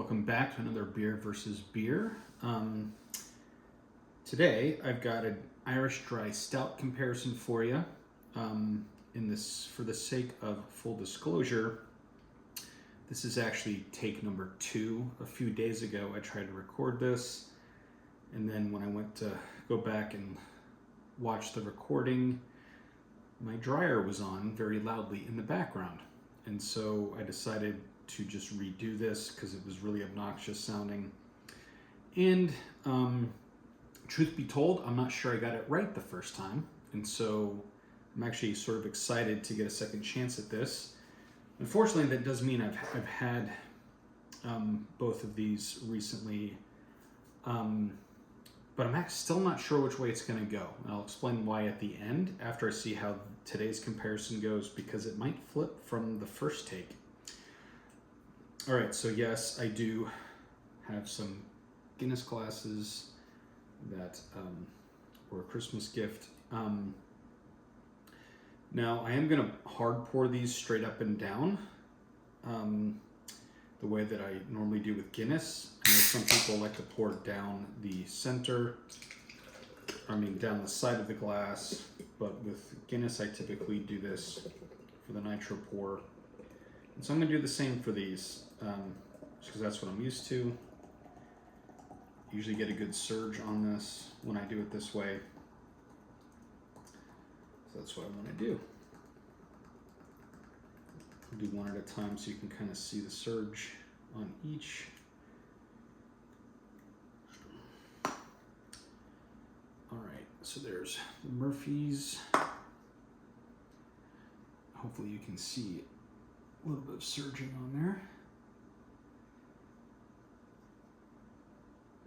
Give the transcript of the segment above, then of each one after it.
Welcome back to another Beer versus Beer. Today I've got an Irish Dry Stout comparison for you. For the sake of full disclosure, this is actually take number 2. A few days ago I tried to record this, and then when I went to go back and watch the recording, my dryer was on very loudly in the background. And so I decided to just redo this because it was really obnoxious sounding. And truth be told, I'm not sure I got it right the first time. And so I'm actually sort of excited to get a second chance at this. Unfortunately, that does mean I've had both of these recently, but I'm still not sure which way it's going to go. And I'll explain why at the end after I see how today's comparison goes, because it might flip from the first take. All right, so yes, I do have some Guinness glasses that were a Christmas gift. Now, I am going to hard pour these straight up and down the way that I normally do with Guinness. I know some people like to pour down the center, down the side of the glass, but with Guinness I typically do this for the nitro pour. And so I'm going to do the same for these, just because that's what I'm used to. Usually get a good surge on this when I do it this way. So that's what I want to do. I'll do one at a time so you can kind of see the surge on each. All right, so there's the Murphy's. Hopefully you can see a little bit of surging on there.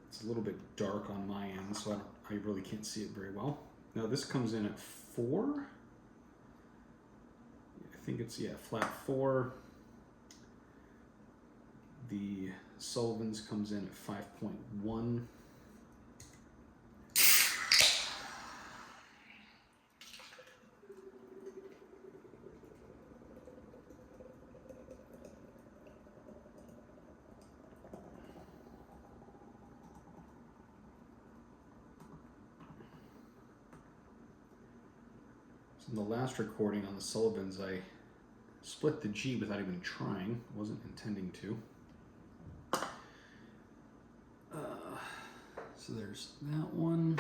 It's a little bit dark on my end, so I really can't see it very well. Now this comes in at 4. I think it's, flat 4. The Sullivan's comes in at 5.1. In the last recording on the Sullivans, I split the G without even trying. Wasn't intending to. So there's that one.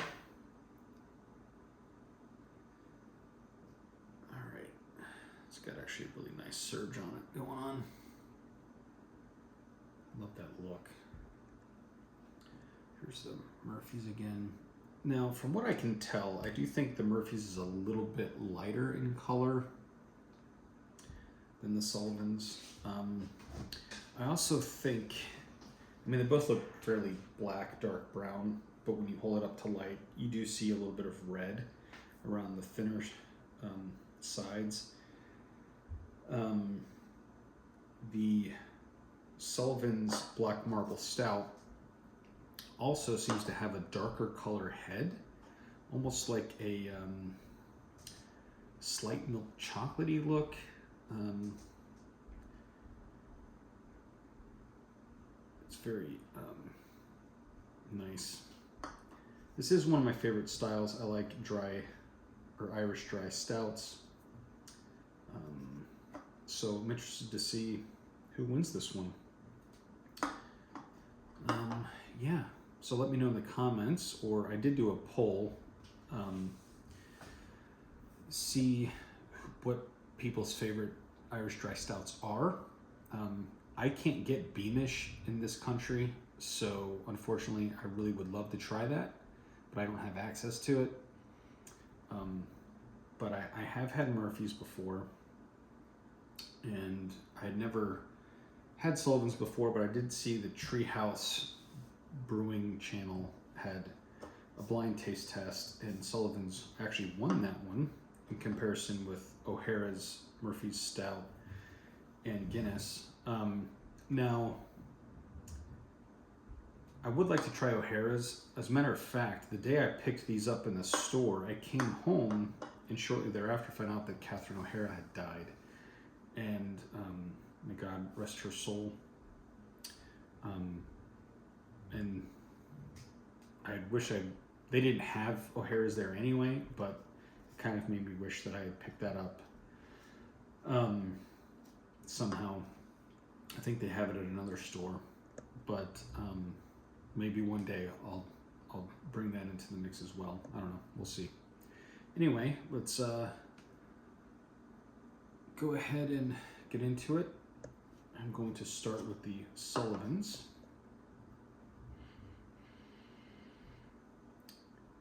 All right. It's got actually a really nice surge on it going on. Love that look. Here's the Murphy's again. Now, from what I can tell, I do think the Murphy's is a little bit lighter in color than the Sullivan's. I also think, they both look fairly black, dark brown, but when you hold it up to light, you do see a little bit of red around the thinner sides. The Sullivan's Black Marble Stout also seems to have a darker color head, almost like a slight milk chocolatey look. It's very nice. This is one of my favorite styles. I like Irish Dry Stouts. So I'm interested to see who wins this one. So let me know in the comments, or I did do a poll, see what people's favorite Irish Dry Stouts are. I can't get Beamish in this country, so unfortunately I really would love to try that, but I don't have access to it. But I have had Murphy's before, and I had never had Sullivan's before, but I did see the Treehouse Brewing channel had a blind taste test, and Sullivan's actually won that one in comparison with O'Hara's Murphy's Stout and Guinness. Now, I would like to try O'Hara's. As a matter of fact, the day I picked these up in the store, I came home and shortly thereafter found out that Catherine O'Hara had died. And may God rest her soul. And I wish they didn't have O'Hara's there anyway, but it kind of made me wish that I had picked that up somehow. I think they have it at another store, but maybe one day I'll bring that into the mix as well. I don't know. We'll see. Anyway, let's go ahead and get into it. I'm going to start with the Sullivans.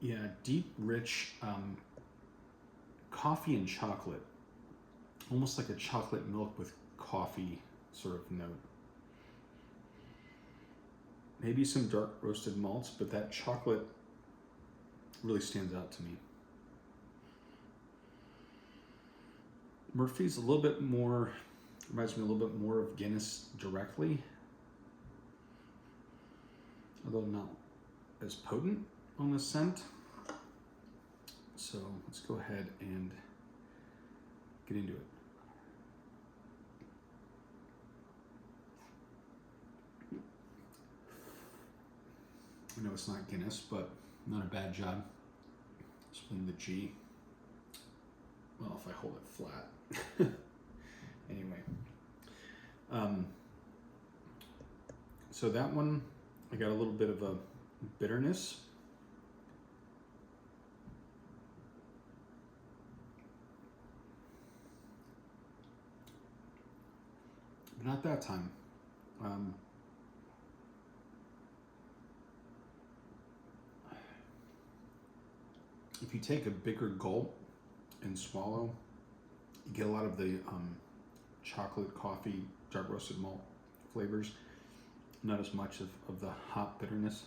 Yeah, deep, rich coffee and chocolate. Almost like a chocolate milk with coffee sort of note. Maybe some dark roasted malts, but that chocolate really stands out to me. Murphy's a little bit more, reminds me a little bit more of Guinness directly, although not as potent on the scent. So let's go ahead and get into it. I know it's not Guinness, but not a bad job. Spinning the G. Well, if I hold it flat. Anyway. So that one, I got a little bit of a bitterness. But not that time. If you take a bigger gulp and swallow, you get a lot of the chocolate, coffee, dark roasted malt flavors, not as much of the hop bitterness.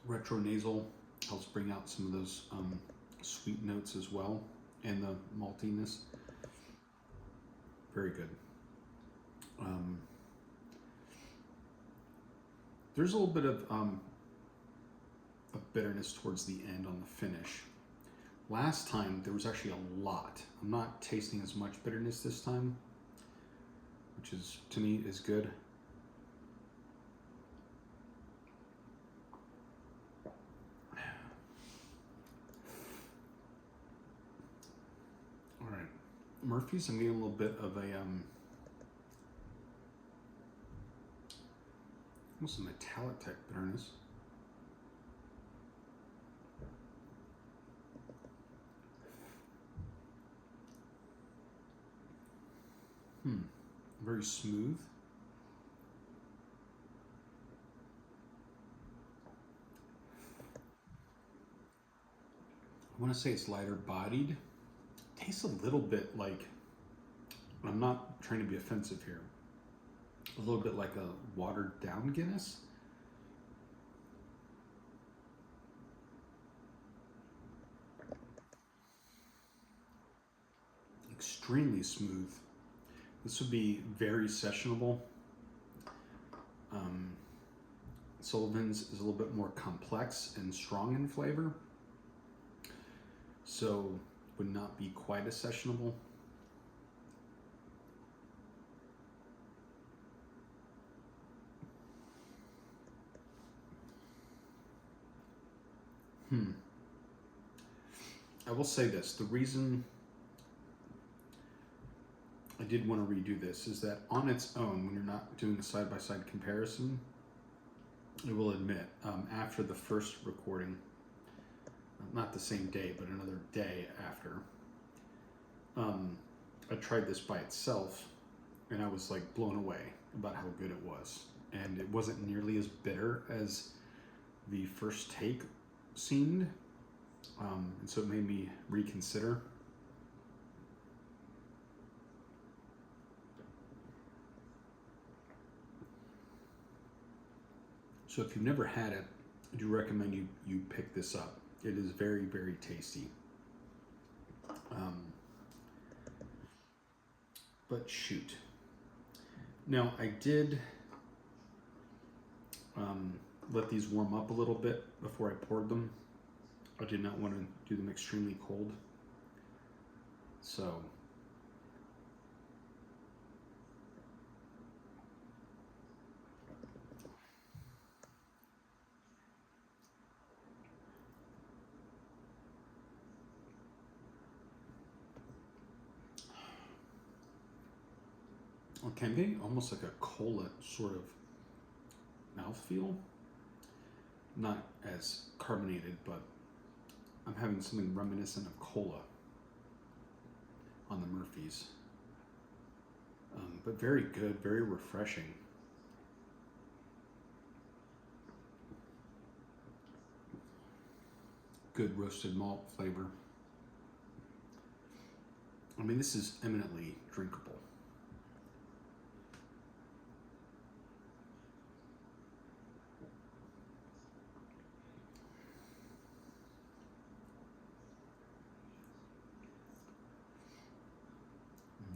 Retronasal helps bring out some of those sweet notes as well, and the maltiness. Very good. There's a little bit of bitterness towards the end on the finish. Last time there was actually a lot. I'm not tasting as much bitterness this time, which is, to me, is good. All right, Murphy's, I'm getting a little bit of a almost a metallic type bitterness. Very smooth. I want to say it's lighter bodied. Tastes a little bit like, I'm not trying to be offensive here, a little bit like a watered down Guinness. Extremely smooth. This would be very sessionable. Sullivan's is a little bit more complex and strong in flavor, so would not be quite as sessionable. I will say this, the reason I did want to redo this is that on its own, when you're not doing a side-by-side comparison, I will admit, after the first recording, not the same day, but another day after, I tried this by itself, and I was like blown away about how good it was. And it wasn't nearly as bitter as the first take seemed, and so it made me reconsider. So if you've never had it, I do recommend you pick this up. It is very, very tasty. But shoot. Now I did let these warm up a little bit before I poured them. I did not want to do them extremely cold. So it can be almost like a cola sort of mouthfeel. Not as carbonated, but I'm having something reminiscent of cola on the Murphy's. But very good, very refreshing. Good roasted malt flavor. I mean, this is eminently drinkable.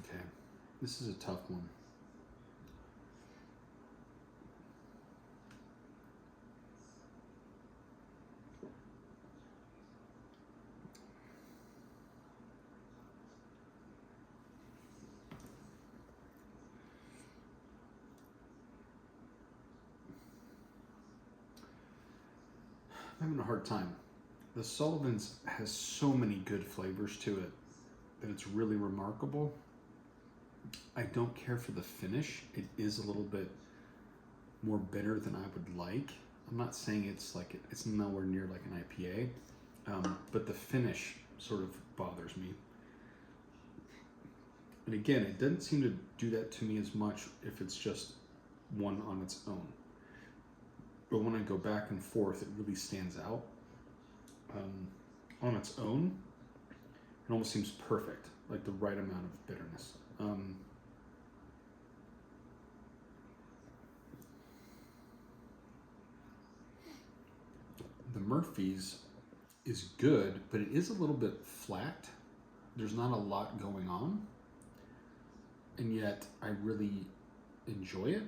Okay, this is a tough one. I'm having a hard time. The Sullivan's has so many good flavors to it that it's really remarkable. I don't care for the finish. It is a little bit more bitter than I would like. I'm not saying it's like it's nowhere near like an IPA, but the finish sort of bothers me. And again, it doesn't seem to do that to me as much if it's just one on its own. But when I go back and forth, it really stands out. On its own, it almost seems perfect, like the right amount of bitterness. The Murphy's is good, but it is a little bit flat. There's not a lot going on, and yet I really enjoy it.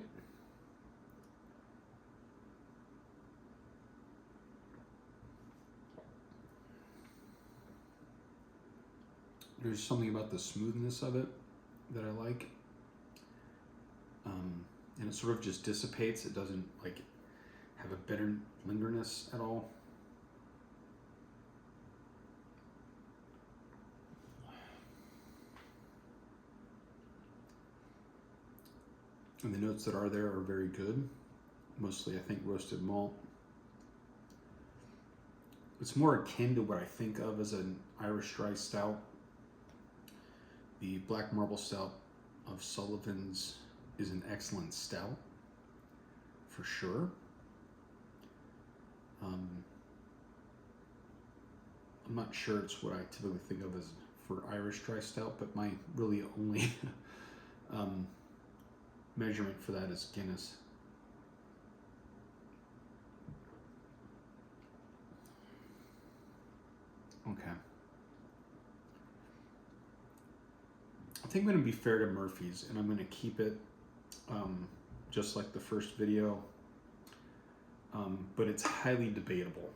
There's something about the smoothness of it that I like. And it sort of just dissipates. It doesn't like have a bitter lingerness at all. And the notes that are there are very good. Mostly, I think, roasted malt. It's more akin to what I think of as an Irish Dry Stout. The Black Marble Stout of Sullivan's is an excellent stout, for sure. I'm not sure it's what I typically think of as for Irish Dry Stout, but my really only measurement for that is Guinness. Okay. I think I'm going to be fair to Murphy's, and I'm going to keep it just like the first video, but it's highly debatable,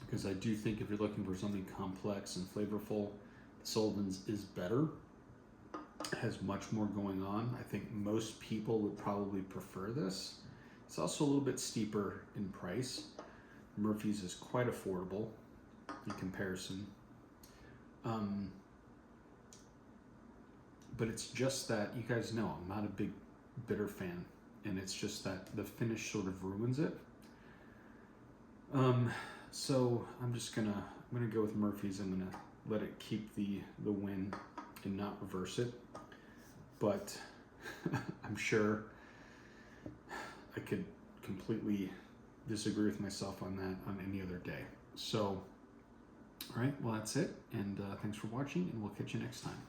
because I do think if you're looking for something complex and flavorful, Sullivan's is better. It has much more going on. I think most people would probably prefer this. It's also a little bit steeper in price. Murphy's is quite affordable in comparison. But it's just that, you guys know, I'm not a big bitter fan, and it's just that the finish sort of ruins it. So I'm gonna go with Murphy's. I'm gonna let it keep the win and not reverse it. But I'm sure I could completely disagree with myself on that on any other day. So, all right, well, that's it. And thanks for watching, and we'll catch you next time.